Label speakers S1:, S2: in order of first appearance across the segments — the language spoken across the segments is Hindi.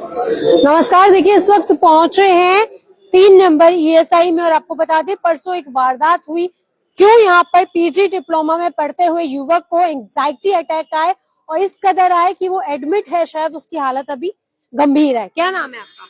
S1: नमस्कार। देखिए, इस वक्त पहुंच रहे हैं 3 नंबर ईएसआई में और आपको बता दें परसों एक वारदात हुई। क्यों यहाँ पर पीजी डिप्लोमा में पढ़ते हुए युवक को एंजाइटी अटैक आए और इस कदर आए कि वो एडमिट है, शायद उसकी हालत अभी गंभीर है। क्या नाम है आपका?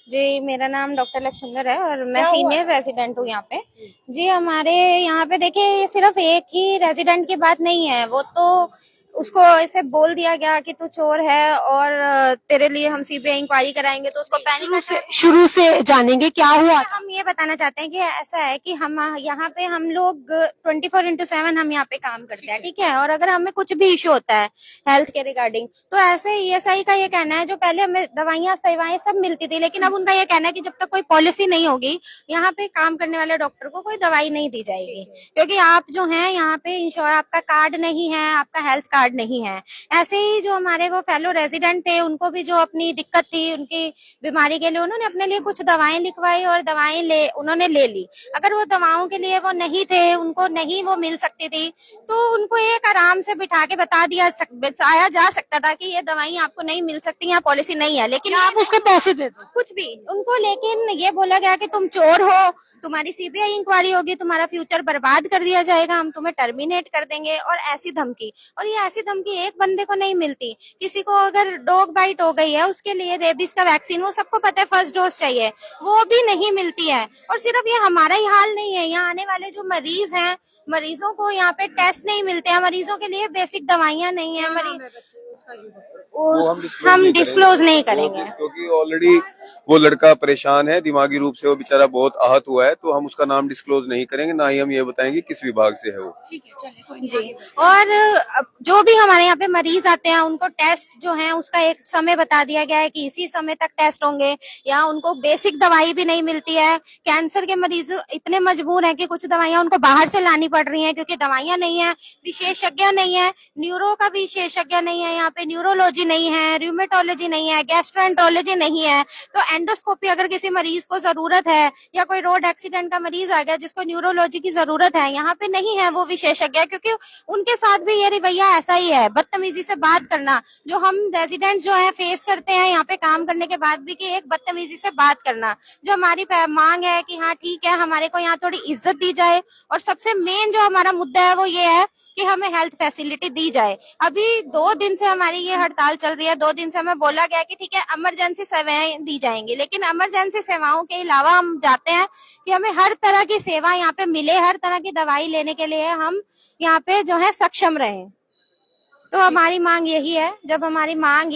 S2: जी, मेरा नाम डॉक्टर लक्षिंदर है और मैं सीनियर रेजिडेंट हूँ यहाँ पे। जी, हमारे यहाँ पे देखिए ये सिर्फ एक ही रेजिडेंट की बात नहीं है, वो तो उसको ऐसे बोल दिया गया कि तू चोर है और तेरे लिए हम सीबीआई इंक्वायरी कराएंगे, तो उसको पैनिक
S1: शुरू से जानेंगे क्या हुआ था।
S2: हम ये बताना चाहते हैं कि ऐसा है कि हम यहाँ पे हम लोग 24/7 हम यहाँ पे काम करते हैं, ठीक है। और अगर हमें कुछ भी इशू होता है हेल्थ के रिगार्डिंग, तो ऐसे ईएसआई का ये कहना है, जो पहले हमें दवाइयाँ सेवाएं सब मिलती थी, लेकिन अब उनका ये कहना है कि जब तक कोई पॉलिसी नहीं होगी यहाँ पे काम करने वाले डॉक्टर को कोई दवाई नहीं दी जाएगी, क्योंकि आप जो है यहाँ पे इंश्योर आपका कार्ड नहीं है, आपका हेल्थ कार्ड नहीं है। ऐसे ही जो हमारे वो फेलो रेजिडेंट थे, उनको भी जो अपनी दिक्कत थी उनकी बीमारी के लिए, उन्होंने अपने लिए कुछ दवाएं लिखवाई और दवाएं उन्होंने ले ली। अगर वो दवाओं के लिए वो नहीं थे, उनको नहीं वो मिल सकती थी, तो उनको एक आराम से बिठा के बताया जा सकता था कि ये दवाई आपको नहीं मिल सकती, यहाँ पॉलिसी नहीं है। लेकिन
S1: आप उसके पैसे दे दो
S2: कुछ भी उनको, लेकिन ये बोला गया कि तुम चोर हो, तुम्हारी सीबीआई इंक्वायरी होगी, तुम्हारा फ्यूचर बर्बाद कर दिया जाएगा, हम तुम्हें टर्मिनेट कर देंगे, और ऐसी धमकी। और ये ऐसी धमकी एक बंदे को नहीं मिलती। किसी को अगर डॉग बाइट हो गई है, उसके लिए रेबीज का वैक्सीन, वो सबको पता है, फर्स्ट डोज चाहिए, वो भी नहीं मिलती है। और सिर्फ ये हमारा ही हाल नहीं है, यहाँ आने वाले जो मरीज हैं, मरीजों को यहाँ पे टेस्ट नहीं मिलते हैं, मरीजों के लिए बेसिक दवाइयाँ नहीं है। हम डिस्क्लोज नहीं करेंगे
S3: क्योंकि ऑलरेडी वो लड़का परेशान है, दिमागी रूप से वो बेचारा बहुत आहत हुआ है, तो हम उसका नाम डिस्क्लोज नहीं करेंगे, ना ही हम ये बताएंगे किस विभाग से है वो।
S1: ठीक है, चलिए कोई नहीं।
S2: जी। और जो भी हमारे यहाँ पे मरीज आते हैं, उनको टेस्ट जो है उसका एक समय बता दिया गया है कि इसी समय तक टेस्ट होंगे। यहाँ उनको बेसिक दवाई भी नहीं मिलती है। कैंसर के मरीज इतने मजबूर हैं कि कुछ दवाइयाँ उनको बाहर से लानी पड़ रही हैं, क्योंकि दवाइयाँ नहीं है, विशेषज्ञ नहीं है, न्यूरो का विशेषज्ञ नहीं है, यहाँ पे न्यूरोलॉजी नहीं है, रूमेटोलॉजी नहीं है, गैस्ट्रोएंटरोलॉजी नहीं है। तो एंडोस्कोपी अगर किसी मरीज को जरूरत है, या कोई रोड एक्सीडेंट का मरीज आ गया जिसको न्यूरोलॉजी की जरूरत है, यहाँ पे नहीं है वो विशेषज्ञ, क्योंकि उनके साथ भी ये रवैया ऐसा ही है, बदतमीजी से बात करना, जो हम रेजिडेंट्स जो है फेस करते हैं यहाँ पे काम करने के बाद भी, कि एक बदतमीजी से बात करना। जो हमारी मांग है कि हाँ ठीक है, हमारे को यहाँ थोड़ी इज्जत दी जाए, और सबसे मेन जो हमारा मुद्दा है वो ये है कि हमें हेल्थ फैसिलिटी दी जाए। अभी 2 दिन से हमारी ये हड़ताल चल रही है। 2 दिन से हमें बोला गया कि ठीक है, इमरजेंसी सेवाएं दी जाएंगी, लेकिन इमरजेंसी सेवाओं के अलावा हम चाहते हैं कि हमें हर तरह की सेवा यहाँ पे मिले, हर तरह की दवाई लेने के लिए हम यहाँ पे जो है सक्षम रहें। तो हमारी मांग यही है। जब हमारी मांग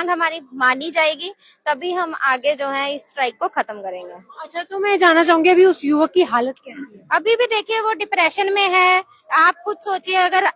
S2: हमारी मानी जाएगी, तभी हम आगे जो है इस स्ट्राइक को खत्म करेंगे।
S1: अच्छा, तो मैं जानना चाहूंगी अभी उस युवक की हालत कैसी है?
S2: अभी भी देखिए वो डिप्रेशन में है। आप खुद सोचिए, अगर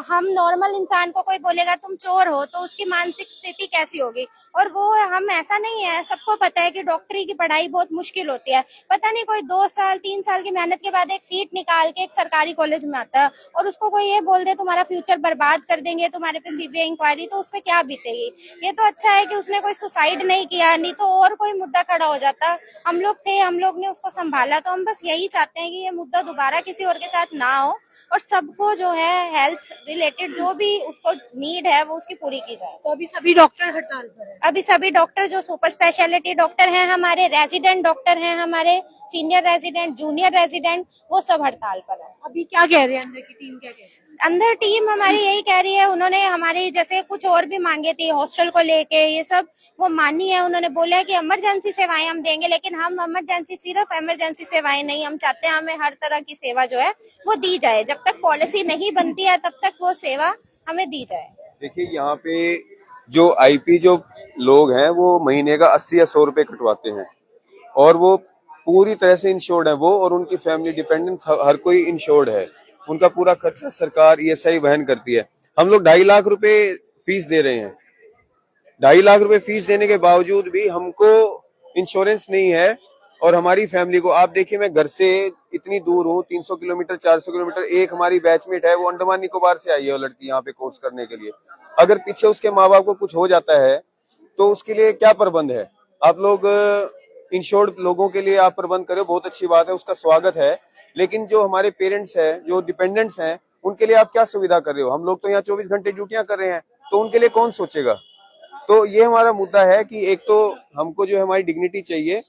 S2: हम नॉर्मल इंसान को कोई बोलेगा तुम चोर हो, तो उसकी मानसिक स्थिति कैसी होगी। और वो हम ऐसा नहीं है, सबको पता है कि डॉक्टरी की पढ़ाई बहुत मुश्किल होती है। पता नहीं कोई 2 साल 3 साल की मेहनत के बाद एक सीट निकाल के एक सरकारी कॉलेज में आता है, और उसको कोई ये बोल दे तुम्हारा फ्यूचर बर्बाद कर देंगे, तुम्हारे पे सीबीआई इंक्वायरी, तो उसपे क्या बीतेगी। ये तो अच्छा है कि उसने कोई सुसाइड नहीं किया, नहीं तो और कोई मुद्दा खड़ा हो जाता। हम लोग थे, हम लोग ने उसको संभाला। तो हम बस यही चाहते हैं कि ये मुद्दा दोबारा किसी और के साथ ना हो, और सबको जो है हेल्थ रिलेटेड जो भी उसको नीड है वो उसकी पूरी की जाए।
S1: तो अभी सभी डॉक्टर हड़ताल पर हैं।
S2: अभी सभी डॉक्टर जो सुपर स्पेशलिटी डॉक्टर हैं, हमारे रेजिडेंट डॉक्टर हैं, हमारे सीनियर रेजिडेंट, जूनियर रेजिडेंट, वो सब हड़ताल पर है।
S1: अभी क्या कह रहे हैं अंदर की टीम, क्या कह रही है?
S2: अंदर टीम हमारी यही कह रही है, उन्होंने हमारी जैसे कुछ और भी मांगे थी हॉस्टल को लेके, ये सब वो मानी है। उन्होंने बोला है कि इमरजेंसी सेवाएं हम देंगे, लेकिन हम सिर्फ इमरजेंसी सेवाएं नहीं, हम चाहते हैं हमें हर तरह की सेवा जो है वो दी जाए। जब तक पॉलिसी नहीं बनती है तब तक वो सेवा हमें दी जाए।
S3: देखिए यहाँ पे जो आईपी जो लोग हैं वो महीने का 80 या 100 रुपए कटवाते हैं, और वो पूरी तरह से इंश्योर्ड है, वो और उनकी फैमिली डिपेंडेंट्स हर कोई इंश्योर्ड है। उनका पूरा खर्चा सरकार ईएसआई वहन करती है। हम लोग 2.5 लाख रुपए फीस दे रहे हैं। 2.5 लाख रुपए फीस देने के बावजूद भी हमको इंश्योरेंस नहीं है, और हमारी फैमिली को आप देखिए, मैं घर से इतनी दूर हूँ, 300 किलोमीटर 400 किलोमीटर। एक हमारी बैचमेट है, वो अंडमान निकोबार से आई है, वो लड़की यहाँ पे कोर्स करने के लिए। अगर पीछे उसके माँ बाप को कुछ हो जाता है तो उसके लिए क्या प्रबंध है। आप लोग इंश्योर्ड लोगों के लिए आप प्रबंध करें, बहुत अच्छी बात है, उसका स्वागत है, लेकिन जो हमारे पेरेंट्स हैं, जो डिपेंडेंट्स हैं, उनके लिए आप क्या सुविधा कर रहे हो। हम लोग तो यहाँ 24 घंटे ड्यूटियां कर रहे हैं, तो उनके लिए कौन सोचेगा। तो ये हमारा मुद्दा है कि एक तो हमको जो है हमारी डिग्निटी चाहिए,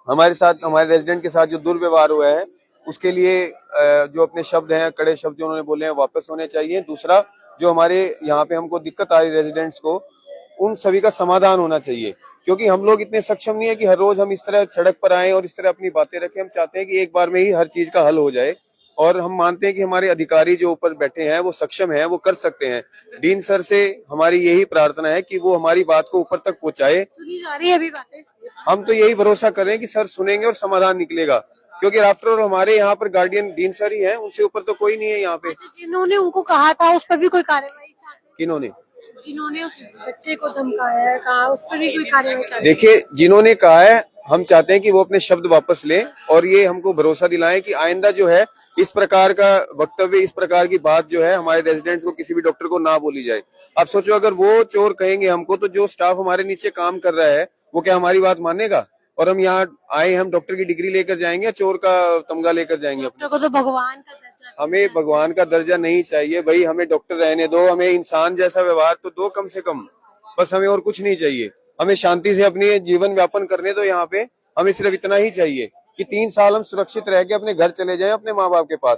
S3: हमारे साथ हमारे रेजिडेंट के साथ जो दुर्व्यवहार हुआ है उसके लिए जो अपने शब्द हैं, कड़े शब्द जो उन्होंने बोले हैं, वापस होने चाहिए। दूसरा, जो हमारे यहाँ पे हमको दिक्कत आ रही रेजिडेंट्स को, उन सभी का समाधान होना चाहिए, क्योंकि हम लोग इतने सक्षम नहीं है कि हर रोज हम इस तरह सड़क पर आए और इस तरह अपनी बातें रखें। हम चाहते हैं कि एक बार में ही हर चीज का हल हो जाए, और हम मानते हैं कि हमारे अधिकारी जो ऊपर बैठे हैं वो सक्षम हैं, वो कर सकते हैं। डीन सर से हमारी यही प्रार्थना है कि वो हमारी बात को ऊपर तक पहुंचाए।
S1: सुनी जा रही है अभी बातें?
S3: हम तो यही भरोसा कर रहे हैं कि सर सुनेंगे और समाधान निकलेगा, क्योंकि आफ्टर ऑल हमारे यहाँ पर गार्डियन डीन सर ही हैं, उनसे ऊपर तो कोई नहीं है यहाँ पे।
S1: अच्छा, जिन्होंने उनको कहा था उस पर भी कोई कार्रवाई चाहते हैं?
S3: किन्होंने?
S1: जिन्होंने उस बच्चे को धमकाया है, कहा, उस पर भी कोई कार्रवाई चाहते हैं?
S3: देखिए, जिन्होंने कहा है, हम चाहते हैं कि वो अपने शब्द वापस लें और ये हमको भरोसा दिलाएं कि आइंदा जो है इस प्रकार का वक्तव्य, इस प्रकार की बात जो है हमारे रेजिडेंट्स को, किसी भी डॉक्टर को ना बोली जाए। आप सोचो, अगर वो चोर कहेंगे हमको, तो जो स्टाफ हमारे नीचे काम कर रहा है वो क्या हमारी बात मानेगा? और हम यहाँ आए, हम डॉक्टर की डिग्री लेकर जाएंगे, चोर का तमगा लेकर जाएंगे?
S1: डॉक्टर को तो भगवान का दर्जा,
S3: हमें भगवान का दर्जा नहीं चाहिए भाई, हमें डॉक्टर रहने दो, हमें इंसान जैसा व्यवहार तो दो कम से कम, बस हमें और कुछ नहीं चाहिए। हमें शांति से अपनी जीवन व्यापन करने दो यहाँ पे, हमें सिर्फ इतना ही चाहिए कि 3 साल हम सुरक्षित रह के अपने घर चले जाएं, अपने माँ बाप के पास,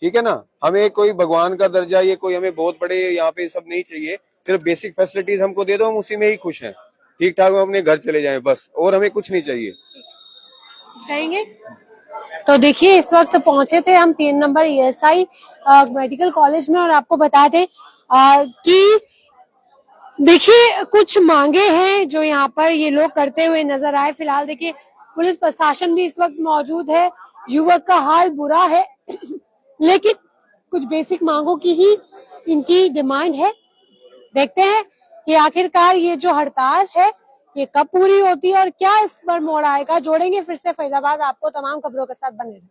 S3: ठीक है ना? हमें कोई भगवान का दर्जा, ये कोई हमें बहुत बड़े यहाँ पे सब नहीं चाहिए, सिर्फ बेसिक फैसिलिटीज हमको दे दो, हम उसी में ही खुश हैं, ठीक ठाक हम अपने घर चले जाएं बस, और हमें कुछ नहीं चाहिए।
S1: कुछ कहेंगे? तो देखिए, इस वक्त पहुंचे थे हम 3 नंबर ईएसआई मेडिकल कॉलेज में, और आपको बता दें कि देखिए कुछ मांगे हैं जो यहाँ पर ये लोग करते हुए नजर आए। फिलहाल देखिए पुलिस प्रशासन भी इस वक्त मौजूद है, युवक का हाल बुरा है लेकिन कुछ बेसिक मांगों की ही इनकी डिमांड है। देखते हैं कि आखिरकार ये जो हड़ताल है ये कब पूरी होती है और क्या इस पर मोड़ आएगा। जोड़ेंगे फिर से फरीदाबाद आपको तमाम खबरों के साथ, बने रहें।